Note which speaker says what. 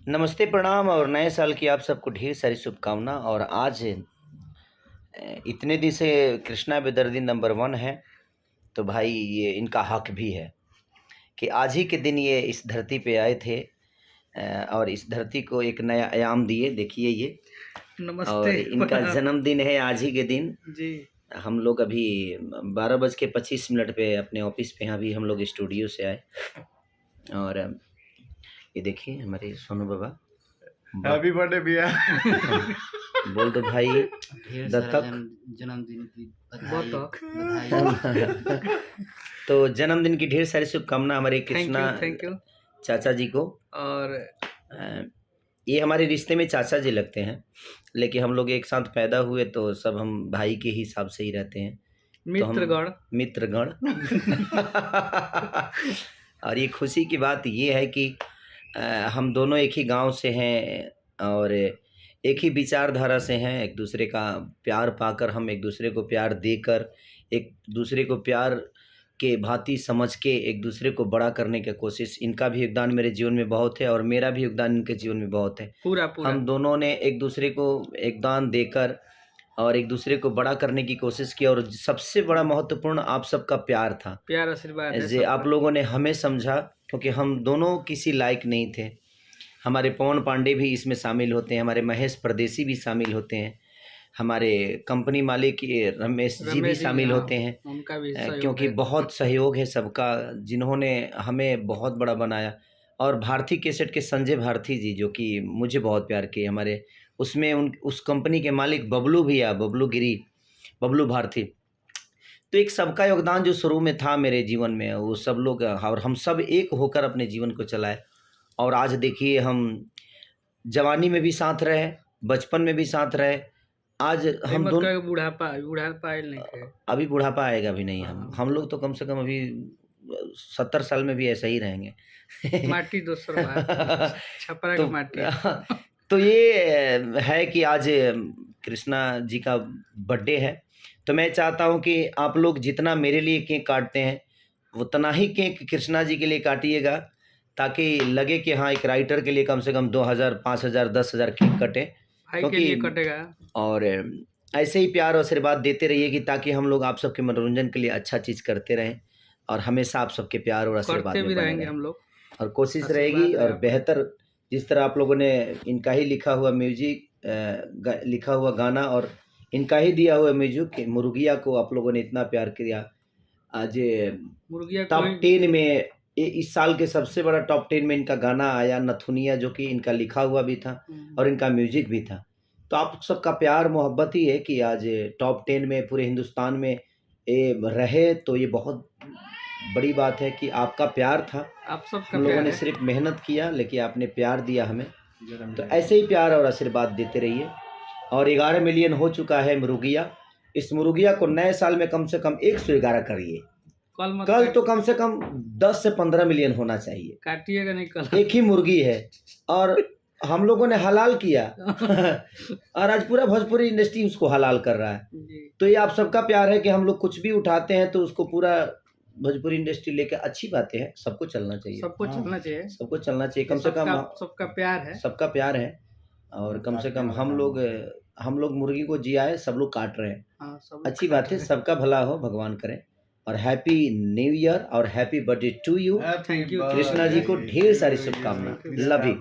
Speaker 1: नमस्ते, प्रणाम और नए साल की आप सबको ढेर सारी शुभकामना। और आज इतने दिन से कृष्णा बेदर्दी नंबर 1 है, तो भाई ये इनका हक भी है कि आज ही के दिन ये इस धरती पे आए थे और इस धरती को एक नया आयाम दिए। देखिए ये,
Speaker 2: नमस्ते।
Speaker 1: और इनका जन्मदिन है आज ही के दिन
Speaker 2: जी।
Speaker 1: हम लोग अभी 12:25 पे अपने ऑफिस पे यहाँ भी हम लोग स्टूडियो से आए। और ये देखिए हमारे सोनू बाबा,
Speaker 3: हैप्पी बर्थडे भैया।
Speaker 1: बोल दो भाई। दत्तक
Speaker 4: जन्मदिन की
Speaker 2: बधाई।
Speaker 1: तो जन्मदिन की ढेर सारी शुभकामना हमारे कृष्णा
Speaker 2: थैंक यू
Speaker 1: चाचा जी को।
Speaker 2: और
Speaker 1: ये हमारे रिश्ते में चाचा जी लगते हैं, लेकिन हम लोग एक साथ पैदा हुए तो सब हम भाई के हिसाब से ही रहते हैं। मित्रगण। और ये खुशी की बात ये है कि हम दोनों एक ही गांव से हैं और एक ही विचारधारा से हैं। एक दूसरे का प्यार पाकर, हम एक दूसरे को प्यार देकर, एक दूसरे को प्यार के भांति समझ के एक दूसरे को बड़ा करने की कोशिश। इनका भी योगदान मेरे जीवन में बहुत है और मेरा भी योगदान इनके जीवन में बहुत है।
Speaker 2: पूरा
Speaker 1: हम दोनों ने एक दूसरे को योगदान देकर और एक दूसरे को बड़ा करने की कोशिश की। और सबसे बड़ा महत्वपूर्ण आप सबका प्यार था,
Speaker 2: प्यार आशीर्वाद है
Speaker 1: जे आप लोगों ने हमें समझा, क्योंकि हम दोनों किसी लायक नहीं थे। हमारे पवन पांडे भी इसमें शामिल होते हैं, हमारे महेश परदेसी भी शामिल होते हैं, हमारे कंपनी मालिक रमेश जी भी शामिल होते हैं।
Speaker 2: उनका भी
Speaker 1: क्योंकि बहुत सहयोग है सबका, जिन्होंने हमें बहुत बड़ा बनाया। और भारती कैसेट के संजय भारती जी, जो कि मुझे बहुत प्यार किए, हमारे उसमें उस कंपनी के मालिक बबलू भैया, बबलू गिरी, बबलू भारती। तो एक सबका योगदान जो शुरू में था मेरे जीवन में, वो सब लोग और हम सब एक होकर अपने जीवन को चलाए। और आज देखिए, हम जवानी में भी साथ रहे, बचपन में भी साथ रहे। आज हम दोनों
Speaker 2: बुढ़ापा नहीं है।
Speaker 1: अभी बुढ़ापा आएगा भी नहीं। हम लोग तो कम से कम अभी 70 साल में भी ऐसा ही रहेंगे।
Speaker 2: माटी दोस्तों छपरा की माटी।
Speaker 1: तो ये है कि आज कृष्णा जी का बर्थडे है, तो मैं चाहता हूं कि आप लोग जितना मेरे लिए केक काटते हैं उतना ही केक कृष्णा जी के लिए काटिएगा, ताकि लगे कि हाँ, एक राइटर के लिए कम से कम 2000, 5000, 10,000 केक कटे,
Speaker 2: भाई के लिए कटेगा।
Speaker 1: और ऐसे ही प्यार और आशीर्वाद देते रहिए कि ताकि हम लोग आप सबके मनोरंजन के लिए अच्छा चीज़ करते रहें और हमेशा आप सबके प्यार और आशीर्वाद में बने रहेंगे
Speaker 2: हम लोग।
Speaker 1: और कोशिश रहेगी और बेहतर, जिस तरह आप लोगों ने इनका ही लिखा हुआ म्यूजिक, लिखा हुआ गाना और इनका ही दिया हुआ म्यूजिक मुर्गिया को आप लोगों ने इतना प्यार किया। आज
Speaker 2: मुर्गिया
Speaker 1: टॉप 10 में, इस साल के सबसे बड़ा टॉप 10 में इनका गाना आया नथुनिया, जो कि इनका लिखा हुआ भी था और इनका म्यूजिक भी था। तो आप सबका प्यार मोहब्बत ही है कि आज टॉप 10 में पूरे हिंदुस्तान में ये रहे। तो ये बहुत बड़ी बात है कि आपका प्यार था।
Speaker 2: आप सबका
Speaker 1: हम लोगों ने सिर्फ मेहनत किया, लेकिन आपने प्यार दिया हमें। तो ऐसे ही प्यार और आशीर्वाद देते रहिए। और 11 मिलियन हो चुका है मुर्गिया। इस मुर्गिया को नए साल में कम से कम 111 करिए। कल तो कम से कम 10 से 15 मिलियन होना चाहिए।
Speaker 2: काटिएगा नहीं कल।
Speaker 1: एक ही मुर्गी है और हम लोगों ने हलाल किया और आज पूरा भोजपुरी इंडस्ट्री उसको हलाल कर रहा है। तो ये आप सबका प्यार है कि हम लोग कुछ भी उठाते हैं तो उसको पूरा भोजपुरी इंडस्ट्री लेके अच्छी बातें हैं। सबको चलना चाहिए,
Speaker 2: सबको चलना चाहिए,
Speaker 1: सबको चलना चाहिए। कम से कम
Speaker 2: सबका प्यार है,
Speaker 1: सबका प्यार है। और कम से कम हम लोग मुर्गी को जियाए, सब लोग काट रहे हैं। अच्छी बात है, सबका भला हो, भगवान करे। और हैप्पी न्यू ईयर और happy birthday to you.
Speaker 2: Thank you.
Speaker 1: Krishna ji को ढेर सारी शुभकामना। Love you.